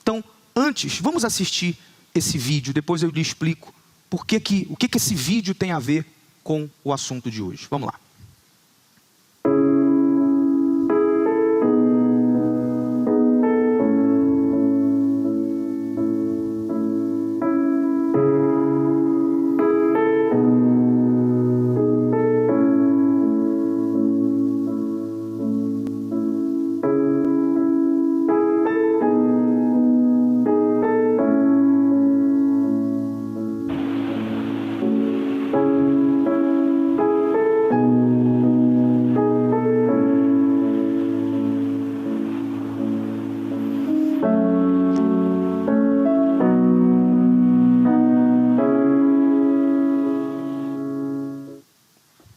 Então, antes, vamos assistir esse vídeo, depois eu lhe explico o que esse vídeo tem a ver com o assunto de hoje. Vamos lá.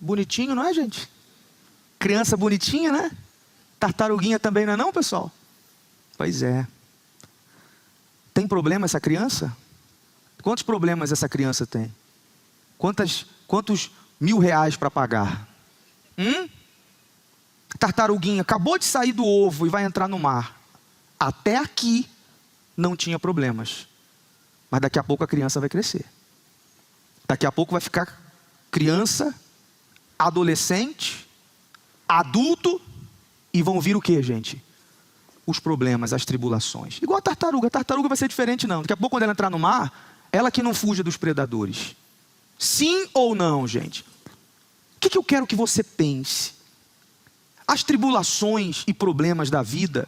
Bonitinho, não é, gente? Criança bonitinha, né? Tartaruguinha também não é não, pessoal? Pois é. Tem problema essa criança? Quantos problemas essa criança tem? Quantos R$1.000 para pagar? Tartaruguinha acabou de sair do ovo e vai entrar no mar. Até aqui não tinha problemas. Mas daqui a pouco a criança vai crescer. Daqui a pouco vai ficar criança, adolescente, adulto, e vão vir o que, gente? Os problemas, as tribulações. Igual a tartaruga vai ser diferente não. Daqui a pouco quando ela entrar no mar, ela que não fuja dos predadores. Sim ou não, gente? O que eu quero que você pense? As tribulações e problemas da vida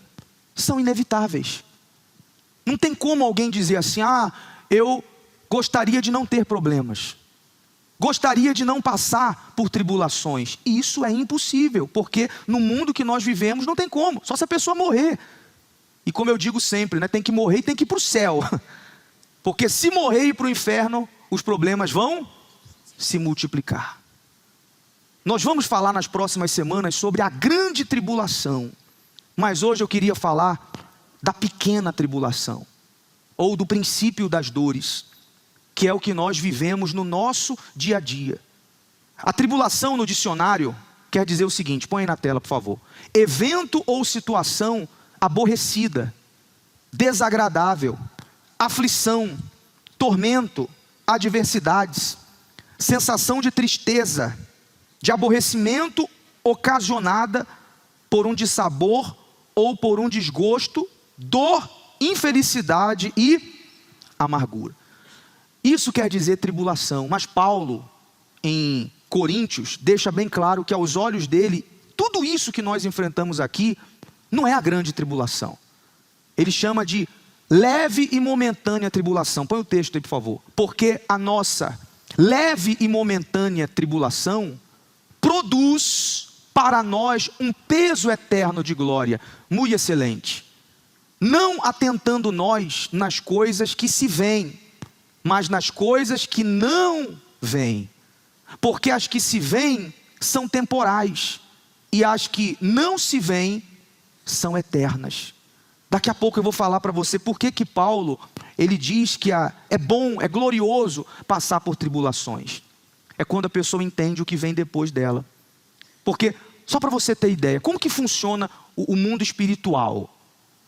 são inevitáveis. Não tem como alguém dizer assim, eu gostaria de não ter problemas. Gostaria de não passar por tribulações. E isso é impossível, porque no mundo que nós vivemos não tem como, só se a pessoa morrer. E como eu digo sempre, né, tem que morrer e tem que ir para o céu. Porque se morrer e ir para o inferno, os problemas vão se multiplicar. Nós vamos falar nas próximas semanas sobre a grande tribulação. Mas hoje eu queria falar da pequena tribulação, ou do princípio das dores, que é o que nós vivemos no nosso dia a dia. A tribulação no dicionário quer dizer o seguinte, põe aí na tela por favor. Evento ou situação aborrecida, desagradável, aflição, tormento, adversidades, sensação de tristeza, de aborrecimento ocasionada por um dissabor ou por um desgosto, dor, infelicidade e amargura. Isso quer dizer tribulação, mas Paulo, em Coríntios, deixa bem claro que aos olhos dele, tudo isso que nós enfrentamos aqui, não é a grande tribulação. Ele chama de leve e momentânea tribulação. Põe o texto aí, por favor. Porque a nossa leve e momentânea tribulação produz para nós um peso eterno de glória, muito excelente. Não atentando nós nas coisas que se veem, mas nas coisas que não vêm. Porque as que se veem são temporais, e as que não se veem são eternas. Daqui a pouco eu vou falar para você por que Paulo, ele diz que é bom, é glorioso passar por tribulações. É quando a pessoa entende o que vem depois dela. Porque, só para você ter ideia, como que funciona o mundo espiritual?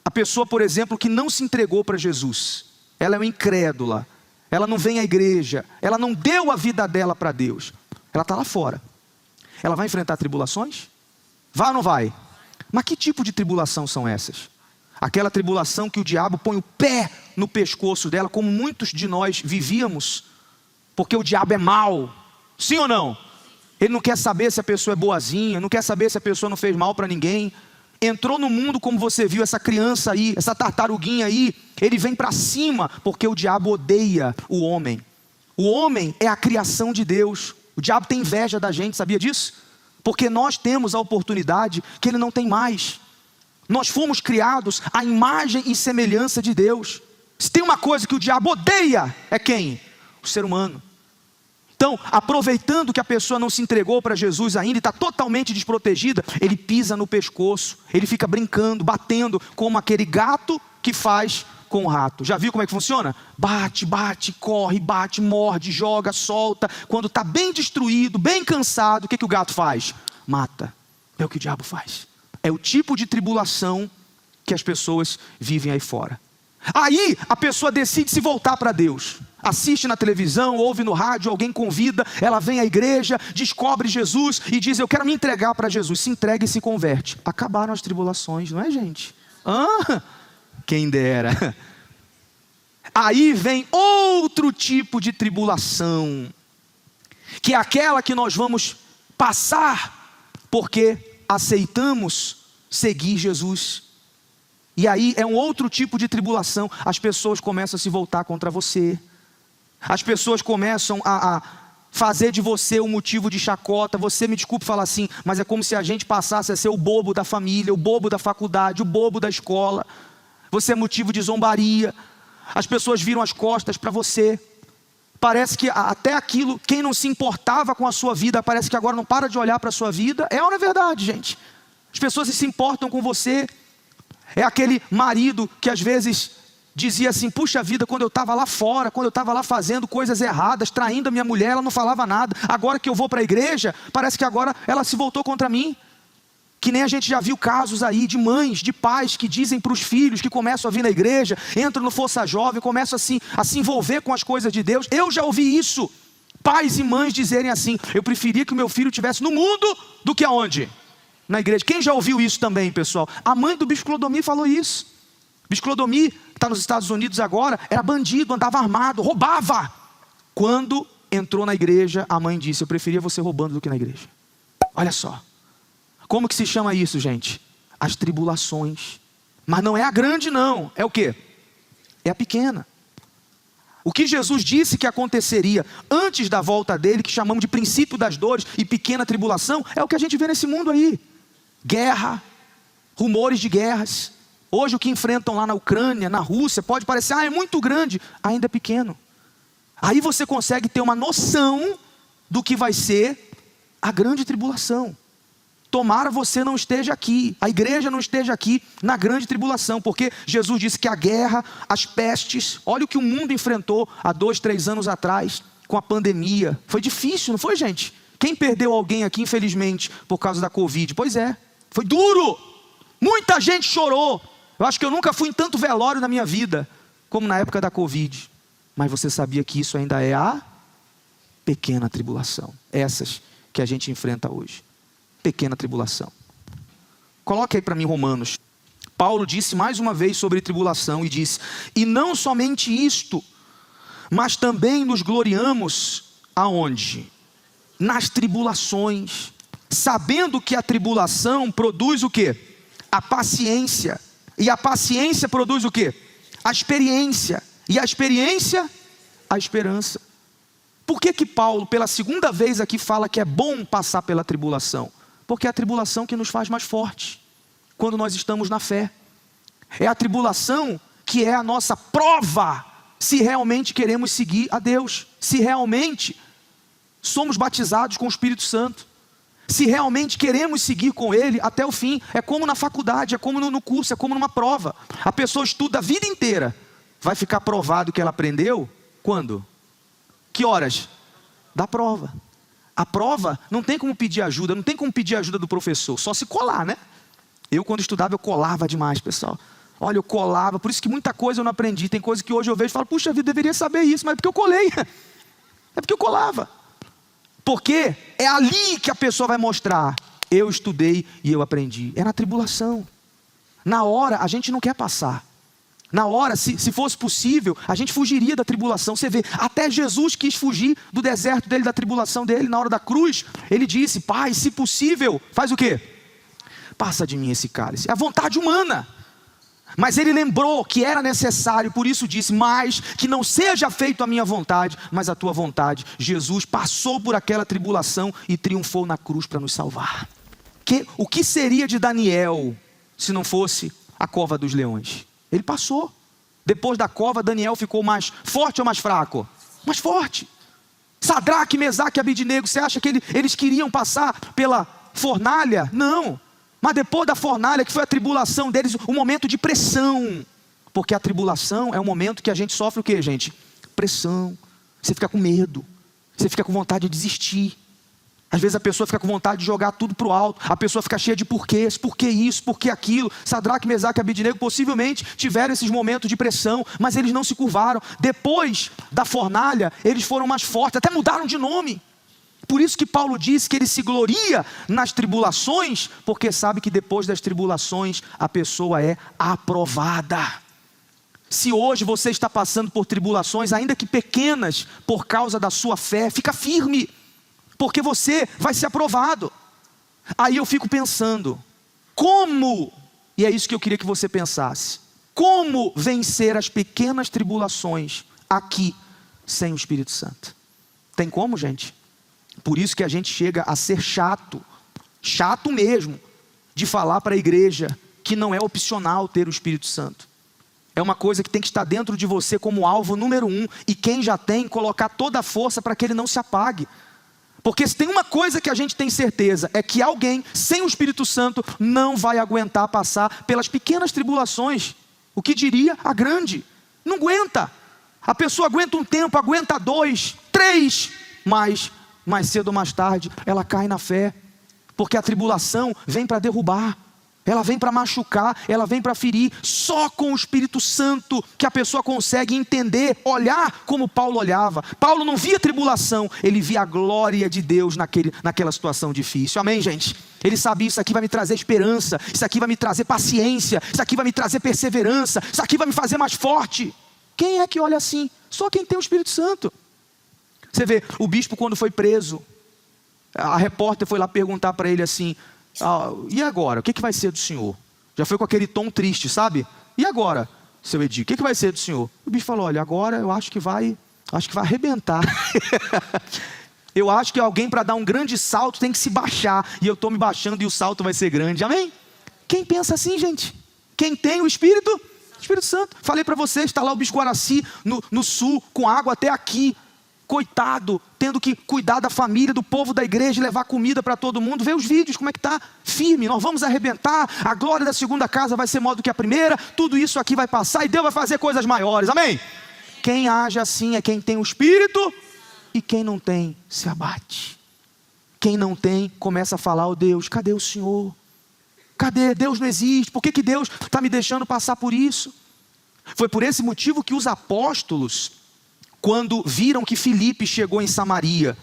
A pessoa, por exemplo, que não se entregou para Jesus, ela é uma incrédula, ela não vem à igreja, ela não deu a vida dela para Deus, ela está lá fora. Ela vai enfrentar tribulações? Vai ou não vai? Mas que tipo de tribulação são essas? Aquela tribulação que o diabo põe o pé no pescoço dela, como muitos de nós vivíamos, porque o diabo é mau, sim ou não? Ele não quer saber se a pessoa é boazinha, não quer saber se a pessoa não fez mal para ninguém. Entrou no mundo como você viu, essa criança aí, essa tartaruguinha aí, ele vem para cima, porque o diabo odeia o homem. O homem é a criação de Deus. O diabo tem inveja da gente, sabia disso? Porque nós temos a oportunidade que ele não tem mais. Nós fomos criados à imagem e semelhança de Deus. Se tem uma coisa que o diabo odeia, é quem? O ser humano. Então, aproveitando que a pessoa não se entregou para Jesus ainda e está totalmente desprotegida, ele pisa no pescoço, ele fica brincando, batendo, como aquele gato que faz com o rato. Já viu como é que funciona? Bate, bate, corre, bate, morde, joga, solta. Quando está bem destruído, bem cansado, o que o gato faz? Mata. É o que o diabo faz. É o tipo de tribulação que as pessoas vivem aí fora. Aí a pessoa decide se voltar para Deus. Assiste na televisão, ouve no rádio, alguém convida, ela vem à igreja, descobre Jesus e diz: eu quero me entregar para Jesus. Se entrega e se converte. Acabaram as tribulações, não é, gente? Quem dera. Aí vem outro tipo de tribulação, que é aquela que nós vamos passar porque aceitamos seguir Jesus. E aí é um outro tipo de tribulação. As pessoas começam a se voltar contra você. As pessoas começam a fazer de você um motivo de chacota. Você, me desculpe falar assim, mas é como se a gente passasse a ser o bobo da família, o bobo da faculdade, o bobo da escola. Você é motivo de zombaria. As pessoas viram as costas para você. Parece que até aquilo, quem não se importava com a sua vida, parece que agora não para de olhar para a sua vida. É ou não é verdade, gente? As pessoas se importam com você. É aquele marido que às vezes dizia assim: puxa vida, quando eu estava lá fora, quando eu estava lá fazendo coisas erradas, traindo a minha mulher, ela não falava nada. Agora que eu vou para a igreja, parece que agora ela se voltou contra mim. Que nem a gente já viu casos aí de mães, de pais que dizem para os filhos que começam a vir na igreja, entram no Força Jovem, começam assim, a se envolver com as coisas de Deus. Eu já ouvi isso. Pais e mães dizerem assim: eu preferia que o meu filho estivesse no mundo do que aonde? Na igreja. Quem já ouviu isso também, pessoal? A mãe do Bispo Clodomir falou isso. Bispo Clodomir está nos Estados Unidos agora, era bandido, andava armado, roubava. Quando entrou na igreja, a mãe disse: eu preferia você roubando do que na igreja. Olha só. Como que se chama isso, gente? As tribulações. Mas não é a grande, não. É o quê? É a pequena. O que Jesus disse que aconteceria antes da volta dele, que chamamos de princípio das dores e pequena tribulação, é o que a gente vê nesse mundo aí. Guerra, rumores de guerras. Hoje o que enfrentam lá na Ucrânia, na Rússia, pode parecer: é muito grande, ainda é pequeno. Aí você consegue ter uma noção do que vai ser a grande tribulação. Tomara você não esteja aqui, a igreja não esteja aqui na grande tribulação, porque Jesus disse que a guerra, as pestes, olha o que o mundo enfrentou há 2, 3 anos atrás, com a pandemia. Foi difícil, não foi, gente? Quem perdeu alguém aqui, infelizmente, por causa da Covid? Pois é, foi duro, muita gente chorou. Eu acho que eu nunca fui em tanto velório na minha vida, como na época da Covid. Mas você sabia que isso ainda é a pequena tribulação, essas que a gente enfrenta hoje. Pequena tribulação. Coloque aí para mim Romanos. Paulo disse mais uma vez sobre tribulação e disse: e não somente isto, mas também nos gloriamos aonde? Nas tribulações, sabendo que a tribulação produz o quê? A paciência. E a paciência produz o quê? A experiência. E a experiência, a esperança. Por que Paulo, pela segunda vez aqui, fala que é bom passar pela tribulação? Porque é a tribulação que nos faz mais fortes, quando nós estamos na fé. É a tribulação que é a nossa prova, se realmente queremos seguir a Deus, se realmente somos batizados com o Espírito Santo, se realmente queremos seguir com Ele até o fim. É como na faculdade, é como no curso, é como numa prova. A pessoa estuda a vida inteira, vai ficar provado que ela aprendeu, quando? Que horas? Da prova. A prova não tem como pedir ajuda, não tem como pedir ajuda do professor, só se colar, né? Eu quando estudava eu colava demais, pessoal. Olha, eu colava, por isso que muita coisa eu não aprendi. Tem coisa que hoje eu vejo e falo: puxa vida, eu deveria saber isso, mas é porque eu colei. É porque eu colava. Porque é ali que a pessoa vai mostrar: eu estudei e eu aprendi. É na tribulação. Na hora a gente não quer passar. Na hora, se fosse possível, a gente fugiria da tribulação. Você vê, até Jesus quis fugir do deserto dele, da tribulação dele. Na hora da cruz, ele disse: Pai, se possível, faz o quê? Passa de mim esse cálice. É a vontade humana. Mas ele lembrou que era necessário, por isso disse: mas que não seja feito a minha vontade, mas a tua vontade. Jesus passou por aquela tribulação e triunfou na cruz para nos salvar. O que seria de Daniel se não fosse a cova dos leões? Ele passou. Depois da cova, Daniel ficou mais forte ou mais fraco? Mais forte. Sadraque, Mesaque e Abednego, você acha que eles queriam passar pela fornalha? Não. Mas depois da fornalha, que foi a tribulação deles, um momento de pressão. Porque a tribulação é um momento que a gente sofre o quê, gente? Pressão. Você fica com medo. Você fica com vontade de desistir. Às vezes a pessoa fica com vontade de jogar tudo para o alto. A pessoa fica cheia de porquês. Por que isso? Por que aquilo? Sadraque, Mesaque e Abednego possivelmente tiveram esses momentos de pressão, mas eles não se curvaram. Depois da fornalha, eles foram mais fortes, até mudaram de nome. Por isso que Paulo diz que ele se gloria nas tribulações, porque sabe que depois das tribulações a pessoa é aprovada. Se hoje você está passando por tribulações, ainda que pequenas, por causa da sua fé, fica firme, porque você vai ser aprovado. Aí eu fico pensando, como, e é isso que eu queria que você pensasse, como vencer as pequenas tribulações aqui, sem o Espírito Santo? Tem como, gente? Por isso que a gente chega a ser chato mesmo, de falar para a igreja que não é opcional ter o Espírito Santo. É uma coisa que tem que estar dentro de você como alvo número 1, e quem já tem, colocar toda a força para que ele não se apague. Porque se tem uma coisa que a gente tem certeza, é que alguém sem o Espírito Santo não vai aguentar passar pelas pequenas tribulações. O que diria a grande? Não aguenta. A pessoa aguenta um tempo, aguenta 2, 3, mas mais cedo ou mais tarde ela cai na fé. Porque a tribulação vem para derrubar, ela vem para machucar, ela vem para ferir. Só com o Espírito Santo que a pessoa consegue entender, olhar como Paulo olhava. Paulo não via tribulação, ele via a glória de Deus naquela situação difícil. Amém, gente? Ele sabia, isso aqui vai me trazer esperança, isso aqui vai me trazer paciência, isso aqui vai me trazer perseverança, isso aqui vai me fazer mais forte. Quem é que olha assim? Só quem tem o Espírito Santo. Você vê, o bispo quando foi preso, a repórter foi lá perguntar para ele assim, e agora, o que vai ser do senhor? Já foi com aquele tom triste, sabe? E agora, seu Edir, o que vai ser do senhor? O bicho falou, olha, agora eu acho que vai arrebentar. Eu acho que alguém para dar um grande salto tem que se baixar, e eu estou me baixando e o salto vai ser grande, amém? Quem pensa assim, gente? Quem tem o Espírito Santo. Falei para vocês, está lá o bicho Guaraci no sul, com água até aqui. Coitado, tendo que cuidar da família, do povo da igreja, levar comida para todo mundo. Vê os vídeos, como é que está? Firme, nós vamos arrebentar, a glória da segunda casa vai ser maior do que a primeira, tudo isso aqui vai passar e Deus vai fazer coisas maiores, amém? Quem age assim é quem tem o Espírito, e quem não tem, se abate. Quem não tem, começa a falar, Deus, cadê o Senhor? Cadê? Deus não existe, por que Deus está me deixando passar por isso? Foi por esse motivo que os apóstolos, quando viram que Filipe chegou em Samaria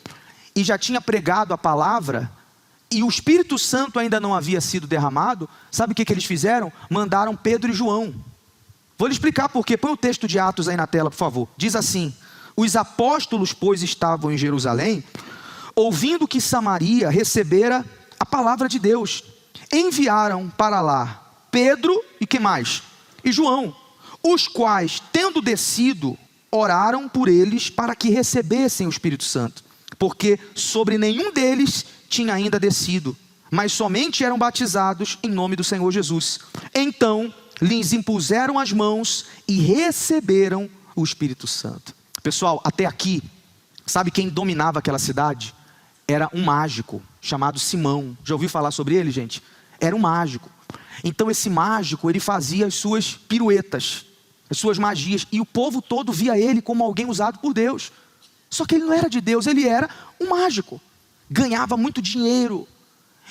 e já tinha pregado a palavra, e o Espírito Santo ainda não havia sido derramado, sabe o que eles fizeram? Mandaram Pedro e João. Vou lhe explicar por quê. Põe o texto de Atos aí na tela, por favor. Diz assim, os apóstolos, pois, estavam em Jerusalém, ouvindo que Samaria recebera a palavra de Deus, enviaram para lá Pedro e quem mais? E João, os quais, tendo descido, oraram por eles para que recebessem o Espírito Santo, porque sobre nenhum deles tinha ainda descido, mas somente eram batizados em nome do Senhor Jesus. Então lhes impuseram as mãos e receberam o Espírito Santo. Pessoal, até aqui, sabe quem dominava aquela cidade? Era um mágico chamado Simão. Já ouviu falar sobre ele, gente? Era um mágico. Então esse mágico, ele fazia as suas piruetas, as suas magias, e o povo todo via ele como alguém usado por Deus. Só que ele não era de Deus, ele era um mágico, ganhava muito dinheiro.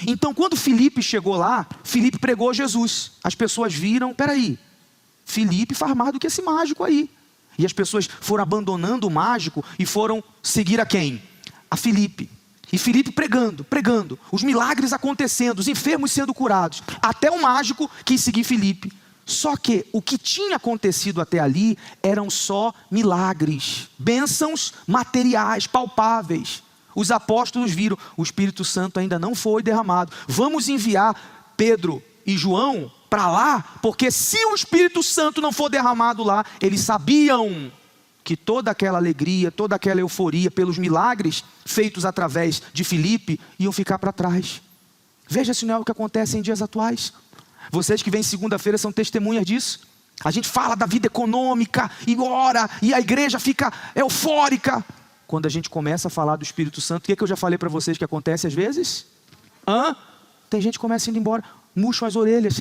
Então quando Filipe chegou lá, Filipe pregou Jesus. As pessoas viram, peraí, Filipe faz mais do que esse mágico aí. E as pessoas foram abandonando o mágico e foram seguir a quem? A Filipe. E Filipe pregando, os milagres acontecendo, os enfermos sendo curados. Até o mágico quis seguir Filipe. Só que o que tinha acontecido até ali eram só milagres, bênçãos materiais, palpáveis. Os apóstolos viram, o Espírito Santo ainda não foi derramado. Vamos enviar Pedro e João para lá, porque se o Espírito Santo não for derramado lá, eles sabiam que toda aquela alegria, toda aquela euforia pelos milagres feitos através de Filipe iam ficar para trás. Veja se não é o que acontece em dias atuais. Vocês que vêm segunda-feira são testemunhas disso. A gente fala da vida econômica e ora, e a igreja fica eufórica. Quando a gente começa a falar do Espírito Santo, o que eu já falei para vocês que acontece às vezes? Tem gente que começa indo embora, murcham as orelhas.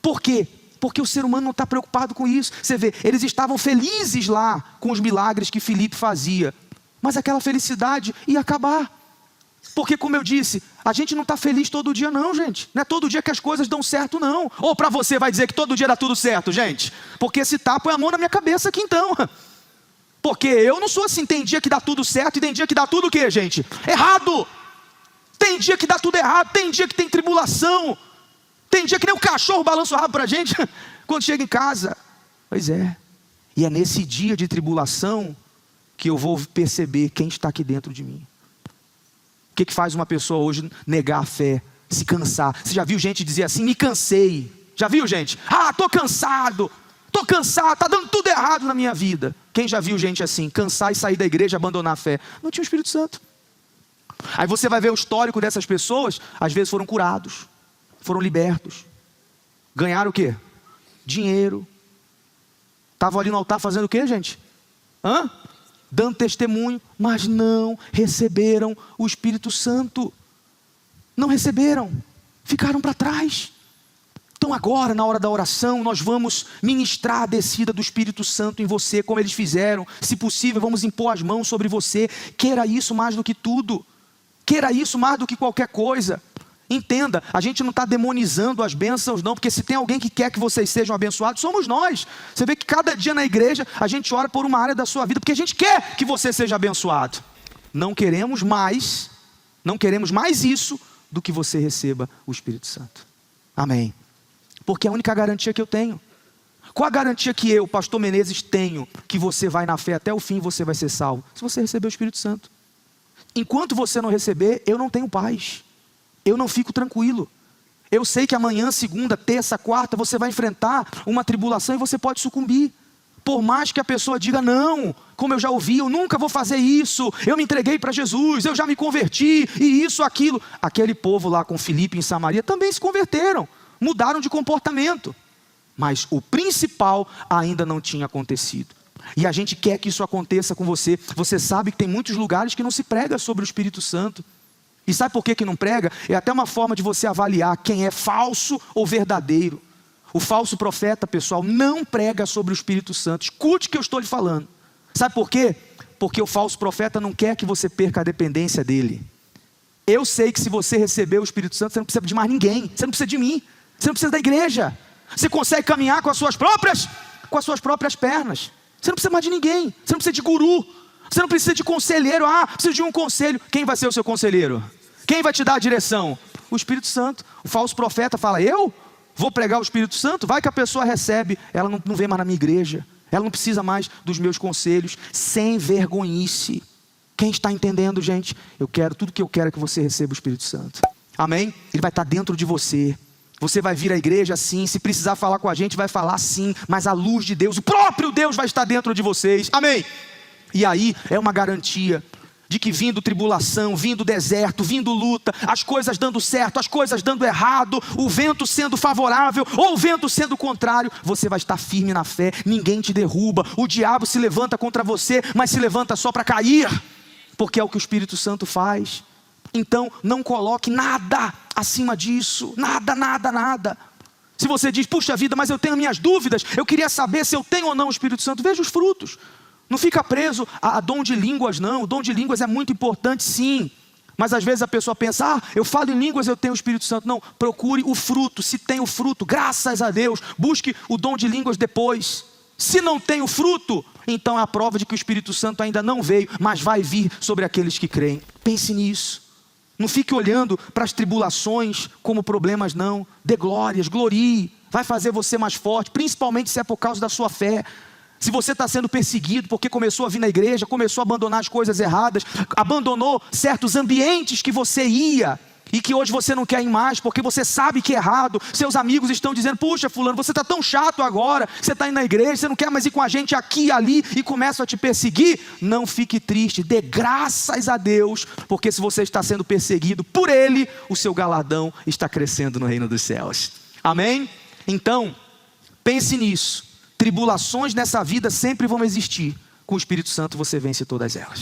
Por quê? Porque o ser humano não está preocupado com isso. Você vê, eles estavam felizes lá com os milagres que Filipe fazia, mas aquela felicidade ia acabar. Porque, como eu disse, a gente não está feliz todo dia não, gente. Não é todo dia que as coisas dão certo, não. Ou para você vai dizer que todo dia dá tudo certo, gente? Porque esse tapa é a mão na minha cabeça aqui então. Porque eu não sou assim, tem dia que dá tudo certo e tem dia que dá tudo o quê, gente? Errado! Tem dia que dá tudo errado, tem dia que tem tribulação. Tem dia que nem o cachorro balança o rabo pra gente quando chega em casa. Pois é. E é nesse dia de tribulação que eu vou perceber quem está aqui dentro de mim. O que faz uma pessoa hoje negar a fé, se cansar? Você já viu gente dizer assim, me cansei? Já viu gente? Estou cansado, está dando tudo errado na minha vida. Quem já viu gente assim, cansar e sair da igreja, abandonar a fé? Não tinha o Espírito Santo. Aí você vai ver o histórico dessas pessoas, às vezes foram curados, foram libertos. Ganharam o quê? Dinheiro. Estavam ali no altar fazendo o quê, gente? Dando testemunho, mas não receberam o Espírito Santo. Não receberam, ficaram para trás. Então agora, na hora da oração, nós vamos ministrar a descida do Espírito Santo em você, como eles fizeram. Se possível, vamos impor as mãos sobre você. Queira isso mais do que tudo. Queira isso mais do que qualquer coisa. Entenda, a gente não está demonizando as bênçãos não, porque se tem alguém que quer que vocês sejam abençoados, somos nós. Você vê que cada dia na igreja, a gente ora por uma área da sua vida, porque a gente quer que você seja abençoado. Não queremos mais isso do que você receba o Espírito Santo. Amém. Porque é a única garantia que eu tenho. Qual a garantia que eu, pastor Menezes, tenho que você vai na fé até o fim e você vai ser salvo? Se você receber o Espírito Santo. Enquanto você não receber, eu não tenho paz. Eu não fico tranquilo. Eu sei que amanhã, segunda, terça, quarta, você vai enfrentar uma tribulação e você pode sucumbir. Por mais que a pessoa diga, não, como eu já ouvi, eu nunca vou fazer isso, eu me entreguei para Jesus, eu já me converti, e isso, aquilo. Aquele povo lá com Filipe em Samaria também se converteram, mudaram de comportamento. Mas o principal ainda não tinha acontecido. E a gente quer que isso aconteça com você. Você sabe que tem muitos lugares que não se prega sobre o Espírito Santo. E sabe por que não prega? É até uma forma de você avaliar quem é falso ou verdadeiro. O falso profeta, pessoal, não prega sobre o Espírito Santo. Escute o que eu estou lhe falando. Sabe por quê? Porque o falso profeta não quer que você perca a dependência dele. Eu sei que se você receber o Espírito Santo, você não precisa de mais ninguém. Você não precisa de mim. Você não precisa da igreja. Você consegue caminhar com as suas próprias pernas. Você não precisa mais de ninguém. Você não precisa de guru. Você não precisa de conselheiro. Precisa de um conselho. Quem vai ser o seu conselheiro? Quem vai te dar a direção? O Espírito Santo. O falso profeta fala, eu vou pregar o Espírito Santo? Vai que a pessoa recebe, ela não vem mais na minha igreja. Ela não precisa mais dos meus conselhos. Sem vergonhice. Quem está entendendo, gente? Tudo que eu quero é que você receba o Espírito Santo. Amém? Ele vai estar dentro de você. Você vai vir à igreja sim, se precisar falar com a gente, vai falar sim. Mas a luz de Deus, o próprio Deus vai estar dentro de vocês. Amém? E aí é uma garantia de que vindo tribulação, vindo deserto, vindo luta, as coisas dando certo, as coisas dando errado, o vento sendo favorável ou o vento sendo contrário, você vai estar firme na fé, ninguém te derruba. O diabo se levanta contra você, mas se levanta só para cair, porque é o que o Espírito Santo faz. Então não coloque nada acima disso, nada. Se você diz, puxa vida, mas eu tenho minhas dúvidas, eu queria saber se eu tenho ou não o Espírito Santo, veja os frutos. Não fica preso a dom de línguas não. O dom de línguas é muito importante sim. Mas às vezes a pessoa pensa, eu falo em línguas, eu tenho o Espírito Santo. Não, procure o fruto. Se tem o fruto, graças a Deus, busque o dom de línguas depois. Se não tem o fruto, então é a prova de que o Espírito Santo ainda não veio, mas vai vir sobre aqueles que creem. Pense nisso. Não fique olhando para as tribulações como problemas não. Dê glórias, glorie. Vai fazer você mais forte, principalmente se é por causa da sua fé. Se você está sendo perseguido porque começou a vir na igreja, começou a abandonar as coisas erradas, abandonou certos ambientes que você ia e que hoje você não quer ir mais porque você sabe que é errado. Seus amigos estão dizendo, puxa fulano, você está tão chato agora, você está indo na igreja, você não quer mais ir com a gente aqui e ali e começam a te perseguir. Não fique triste, dê graças a Deus, porque se você está sendo perseguido por Ele, o seu galardão está crescendo no reino dos céus. Amém? Então, pense nisso. Tribulações nessa vida sempre vão existir. Com o Espírito Santo você vence todas elas.